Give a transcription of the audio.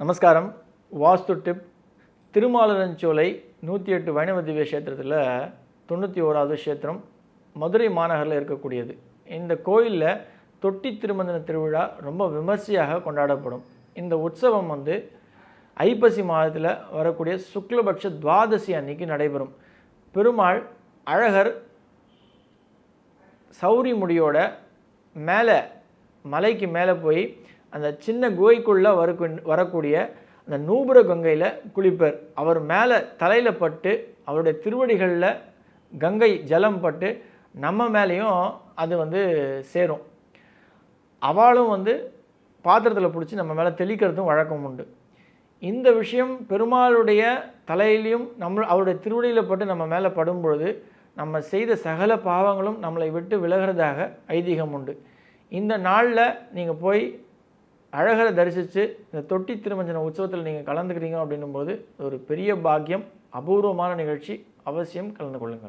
நமஸ்காரம். வாஸ்து டிப். திருமாலிருஞ்சோலை 108 வைணவ திவ்ய கஷேத்திரத்தில் 91வது கஷேத்திரம் மதுரை மாநகரில் இருக்கக்கூடியது. இந்த கோயிலில் தொட்டி திருமஞ்சன திருவிழா ரொம்ப விமர்சையாக கொண்டாடப்படும். இந்த உற்சவம் ஐப்பசி மாதத்தில் வரக்கூடிய சுக்லபக்ஷ துவாதசி அன்னைக்கு நடைபெறும். பெருமாள் அழகர் சௌரி முடியோட மேலே மலைக்கு மேலே போய் அந்த சின்ன குகைக்குள்ளே வரக்கூடிய அந்த நூபுர கங்கையில் குளிப்பர். அவர் மேலே தலையில் பட்டு அவருடைய திருவடிகளில் கங்கை ஜலம் பட்டு நம்ம மேலேயும் அது சேரும். அவளும் பாத்திரத்தில் பிடிச்சி நம்ம மேலே தெளிக்கிறதும் வழக்கம் உண்டு. இந்த விஷயம் பெருமாளுடைய தலையிலையும் அவருடைய திருவடியில் பட்டு நம்ம மேலே படும்பொழுது நம்ம செய்த சகல பாவங்களும் நம்மளை விட்டு விலகிறதாக ஐதீகம் உண்டு. இந்த நாளில் நீங்கள் போய் அழகரை தரிசித்து இந்த தொட்டி திருமஞ்சன உற்சவத்தில் நீங்கள் கலந்துக்கிறீங்க அப்படின்னும்போது ஒரு பெரிய பாக்கியம், அபூர்வமான நிகழ்ச்சி. அவசியம் கலந்து கொள்ளுங்கள்.